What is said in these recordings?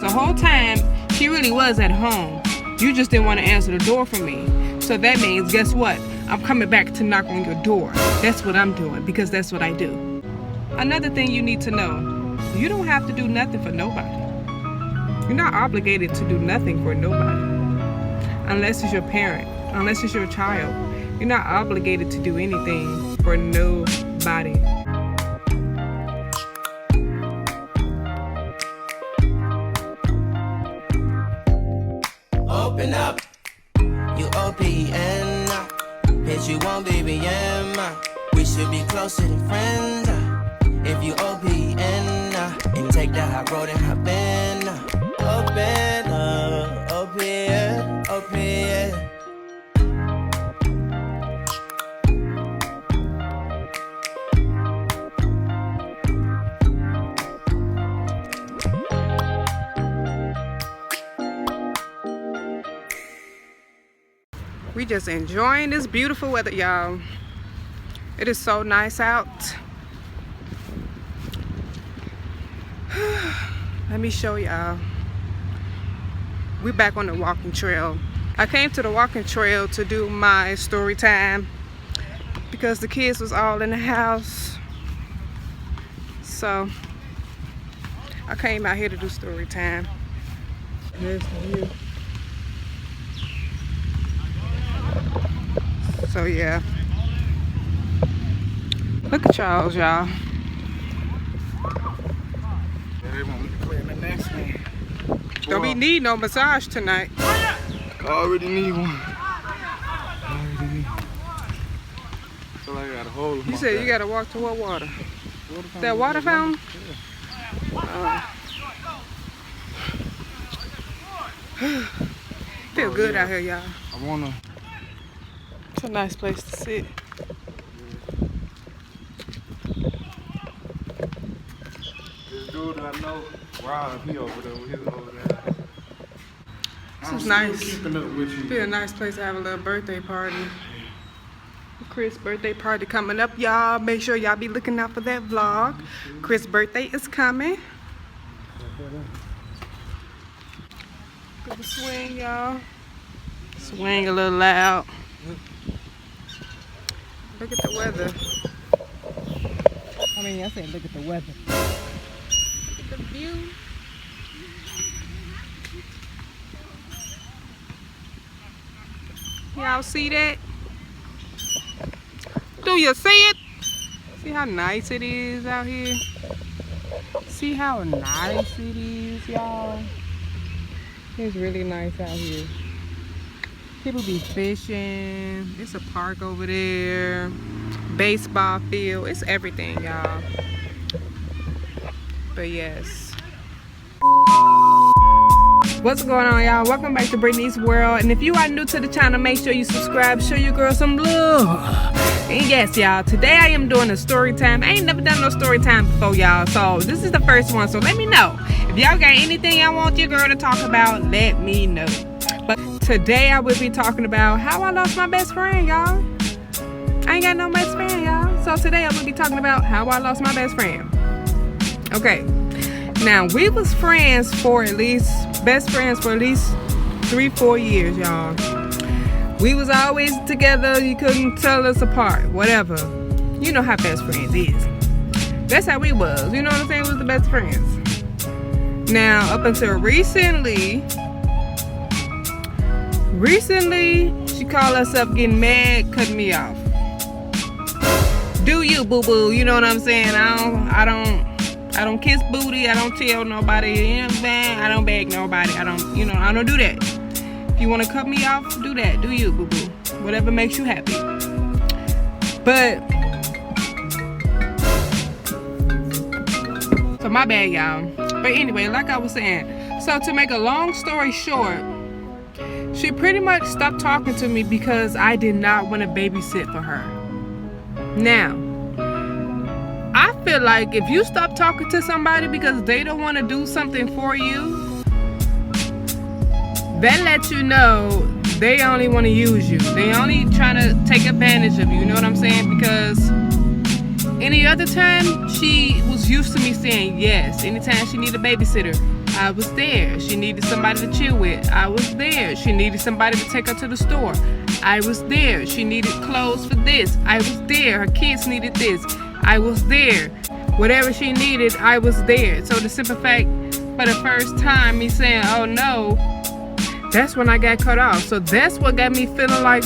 the whole time she really was at home. You just didn't want to answer the door for me. So that means, guess what? I'm coming back to knock on your door. That's what I'm doing, because that's what I do. Another thing you need to know, you don't have to do nothing for nobody. You're not obligated to do nothing for nobody. Unless it's your parent, unless it's your child. You're not obligated to do anything for nobody. Open up, you OPN. Bitch, you won't BBM. We should be closer than friends. If you OPN and take the high road and hop in. Open up, OPN, OPN. We just enjoying this beautiful weather, y'all. It is so nice out. Let me show y'all. We back on the walking trail. I came to the walking trail to do my story time because the kids was all in the house. So I came out here to do story time. There's the view. So yeah, look at y'all. Don't be need no massage tonight. I already need one. So I got a hole in my You said back. you gotta walk to what water? That water fountain? Feel good out here, y'all. I wanna. It's a nice place to sit. This dude I know, Rob, he over there with his old ass. This is nice. Keeping up with you. Be a nice place to have a little birthday party. Chris' birthday party coming up, y'all. Make sure y'all be looking out for that vlog. Chris' birthday is coming. Look at the swing, y'all. Swing a little loud. Look at the weather. I said look at the weather. Look at the view. Y'all see that? Do you see it? See how nice it is out here? See how nice it is, y'all? It's really nice out here. People be fishing. It's a park over there. Baseball field. It's everything, y'all. But yes. What's going on, y'all? Welcome back to Brittany's World. And if you are new to the channel, make sure you subscribe. Show your girl some love. And yes, y'all, today I am doing a story time. I ain't never done no story time before, y'all. So this is the first one. So let me know. If y'all got anything I want your girl to talk about, let me know. But today I will be talking about how I lost my best friend, y'all. I ain't got no best friend, y'all. So today I will be talking about how I lost my best friend. Okay. Now, we was friends for at least, best friends for at least 3-4 years, y'all. We was always together. You couldn't tell us apart, whatever. You know how best friends is. That's how we was. You know what I'm saying? We was the best friends. Now, up until recently, she called herself getting mad, cutting me off. Do you, boo-boo? You know what I'm saying? I don't kiss booty. I don't tell nobody. You know what I'm saying? I don't beg nobody. I don't do that. If you want to cut me off, do that. Do you, boo-boo? Whatever makes you happy. But, so my bad, y'all. But anyway, like I was saying, so to make a long story short, she pretty much stopped talking to me because I did not want to babysit for her. Now, I feel like if you stop talking to somebody because they don't want to do something for you, that lets you know they only want to use you. They only trying to take advantage of you. You know what I'm saying? Because any other time, she was used to me saying yes. Anytime she needed a babysitter, I was there. She needed somebody to chill with. I was there. She needed somebody to take her to the store. I was there. She needed clothes for this. I was there. Her kids needed this. I was there. Whatever she needed, I was there. So the simple fact, for the first time, me saying, oh no, that's when I got cut off. So that's what got me feeling like,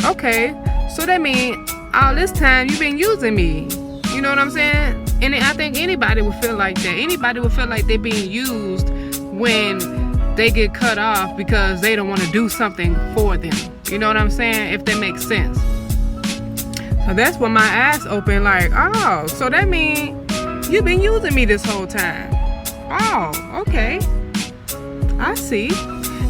okay. So that means all this time you've been using me. You know what I'm saying? And I think anybody would feel like that. Anybody would feel like they're being used when they get cut off because they don't want to do something for them. You know what I'm saying? If that makes sense. So that's when my eyes open like, oh, so that means you've been using me this whole time. Oh, okay. I see.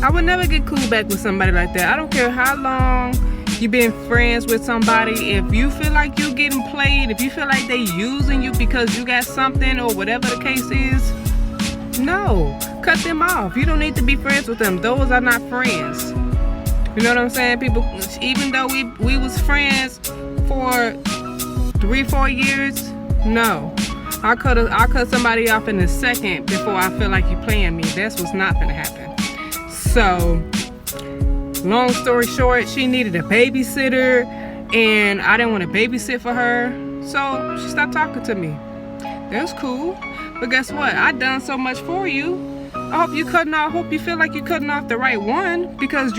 I would never get cool back with somebody like that. I don't care how long you've been friends with somebody. If you feel like you're getting played, if you feel like they using you because you got something or whatever the case is, no, cut them off. You don't need to be friends with them. Those are not friends. You know what I'm saying? People, even though we was friends for 3-4 years, no. I cut somebody off in a second before I feel like you playing me. That's what's not gonna happen. So, long story short, she needed a babysitter and I didn't want to babysit for her. So she stopped talking to me. That's cool. But guess what? I done so much for you. I hope you feel like you're cutting off the right one, because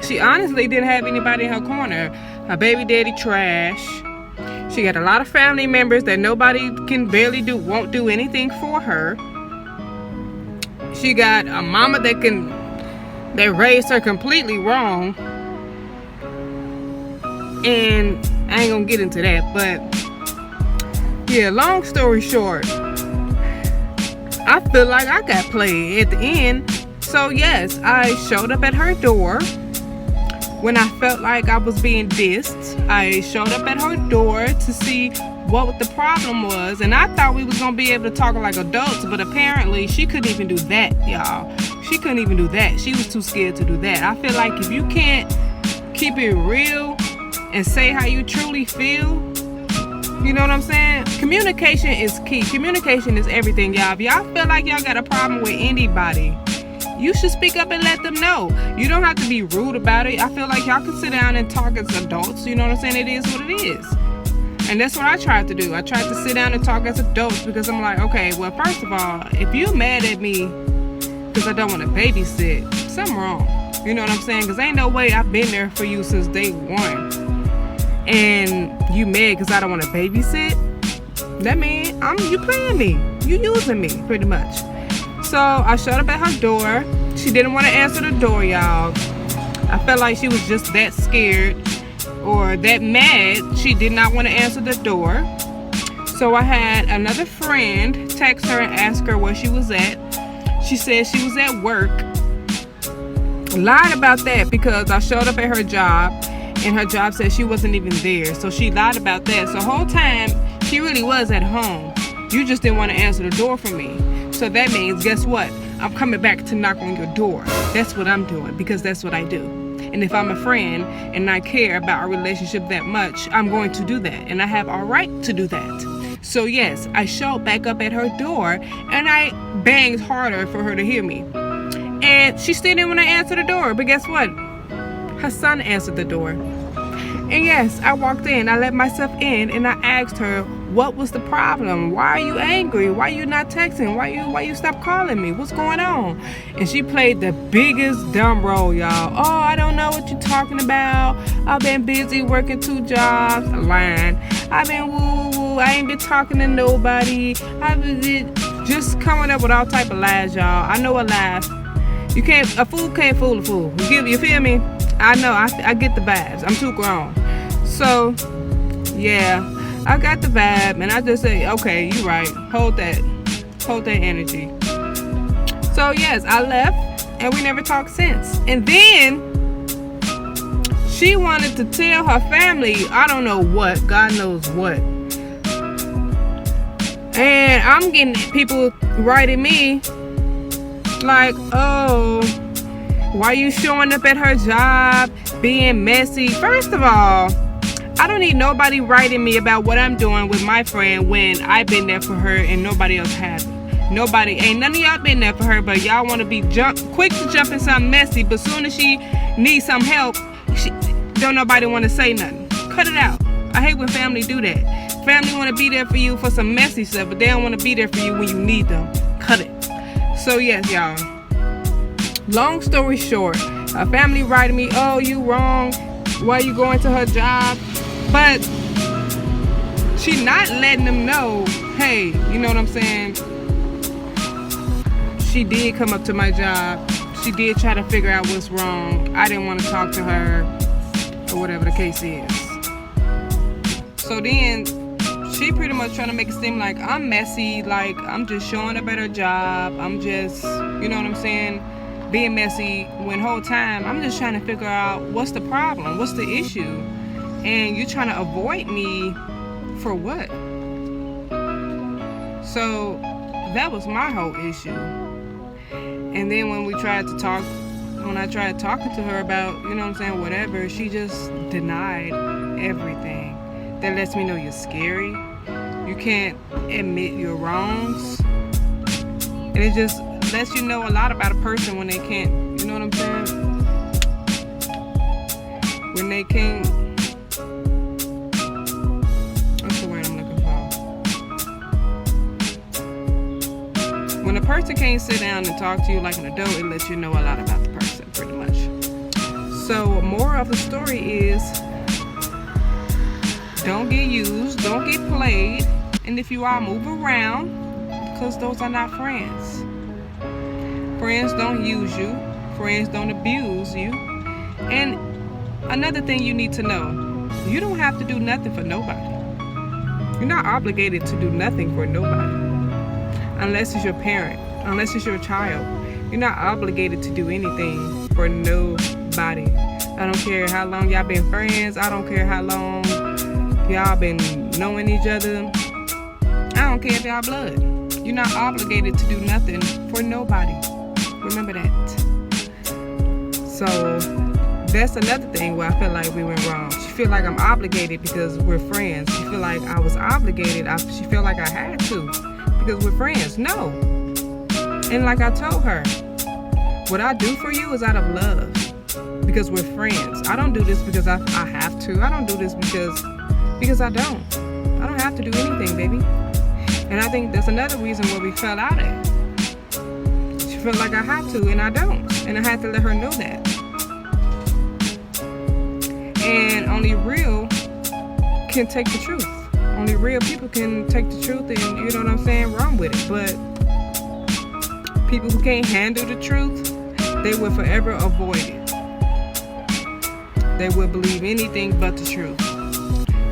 she honestly didn't have anybody in her corner. Her baby daddy trash. She got a lot of family members that nobody won't do anything for her. She got a mama that raised her completely wrong. And I ain't gonna get into that, but yeah, long story short, I feel like I got played at the end. So yes, I showed up at her door when I felt like I was being dissed. I showed up at her door to see what the problem was, and I thought we was gonna be able to talk like adults, but apparently she couldn't even do that, y'all. She couldn't even do that. She was too scared to do that. I feel like if you can't keep it real and say how you truly feel, you know what I'm saying? Communication is key. Communication is everything, y'all. If y'all feel like y'all got a problem with anybody, you should speak up and let them know. You don't have to be rude about it. I feel like y'all can sit down and talk as adults. You know what I'm saying? It is what it is. And that's what I tried to do. I tried to sit down and talk as adults, because I'm like, okay, well, first of all, if you're mad at me because I don't want to babysit, something wrong. You know what I'm saying? Because ain't no way I've been there for you since day one. And you mad because I don't want to babysit? That means you playing me. You using me, pretty much. So I showed up at her door. She didn't want to answer the door, y'all. I felt like she was just that scared or that mad. She did not want to answer the door. So I had another friend text her and ask her where she was at. She said she was at work. Lied about that because I showed up at her job and her job said she wasn't even there. So she lied about that. So the whole time she really was at home. You just didn't want to answer the door for me. So that means, guess what? I'm coming back to knock on your door. That's what I'm doing, because that's what I do. And if I'm a friend and I care about our relationship that much, I'm going to do that. And I have a right to do that. So yes, I showed back up at her door and I banged harder for her to hear me. And she still didn't want to answer the door. But guess what? Her son answered the door. And yes, I walked in. I let myself in and I asked her, what was the problem? Why are you angry? Why you not texting? Why you stop calling me? What's going on? And she played the biggest dumb role, y'all. Oh, I don't know what you're talking about. I've been busy working 2 jobs. Lying. I've been woo-woo. I ain't been talking to nobody. I've been just coming up with all type of lies, y'all. I know a lie. A fool can't fool a fool. You feel me? I know. I get the vibes. I'm too grown. So, yeah. I got the vibe, and I just say, okay, you right. Hold that energy. So yes, I left, and we never talked since. And then she wanted to tell her family, I don't know what, God knows what. And I'm getting people writing me like, oh, why you showing up at her job being messy? First of all, I don't need nobody writing me about what I'm doing with my friend when I've been there for her and nobody else has. Nobody, ain't none of y'all been there for her, but y'all want to be quick to jump in something messy, but soon as she needs some help, don't nobody want to say nothing. Cut it out. I hate when family do that. Family want to be there for you for some messy stuff, but they don't want to be there for you when you need them. Cut it. So yes, y'all. Long story short, her family writing me, oh, you wrong. Why you going to her job? But she not letting them know, hey, you know what I'm saying? She did come up to my job. She did try to figure out what's wrong. I didn't want to talk to her, or whatever the case is. So then she pretty much trying to make it seem like I'm messy, like I'm just showing up at her job. I'm just, you know what I'm saying, being messy, when whole time I'm just trying to figure out what's the problem, what's the issue, and you're trying to avoid me for what? So that was my whole issue. And then when I tried talking to her about, you know what I'm saying, whatever, she just denied everything. That lets me know you're scary. You can't admit your wrongs. And it just lets you know a lot about a person when they can't, you know what I'm saying? When they can't, what's the word I'm looking for? When a person can't sit down and talk to you like an adult, it lets you know a lot about the person, pretty much. So, moral of the story is, don't get used, don't get played, and if you are, move around, because those are not friends. Friends don't use you. Friends don't abuse you. And another thing you need to know, you don't have to do nothing for nobody. You're not obligated to do nothing for nobody. Unless it's your parent, unless it's your child. You're not obligated to do anything for nobody. I don't care how long y'all been friends. I don't care how long y'all been knowing each other. I don't care if y'all blood. You're not obligated to do nothing for nobody. Remember that. So that's another thing where I feel like we went wrong. She feel like I'm obligated because we're friends. She feel like I was obligated. She feel like I had to because we're friends. No. And like I told her, what I do for you is out of love because we're friends. I don't do this because I have to. I don't do this because I don't. I don't have to do anything, baby. And I think that's another reason where we fell out at. She felt like I have to, and I don't. And I had to let her know that. And only real can take the truth. Only real people can take the truth and, you know what I'm saying, run with it. But people who can't handle the truth, they will forever avoid it. They will believe anything but the truth.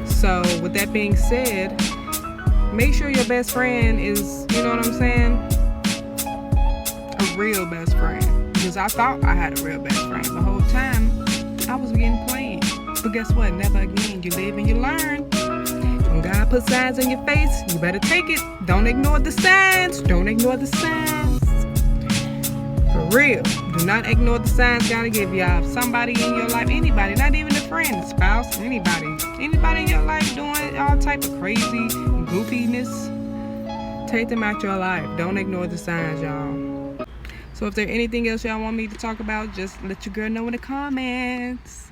So with that being said, make sure your best friend is, you know what I'm saying, a real best friend. Because I thought I had a real best friend. The whole time, I was getting played. But guess what? Never again. You live and you learn. When God puts signs in your face, you better take it. Don't ignore the signs. Don't ignore the signs. For real. Do not ignore the signs God give y'all. Somebody in your life, anybody, not even a friend, a spouse, anybody in your life doing all type of crazy goofiness, take them out your life. Don't ignore the signs, y'all. So if there's anything else y'all want me to talk about, just let your girl know in the comments.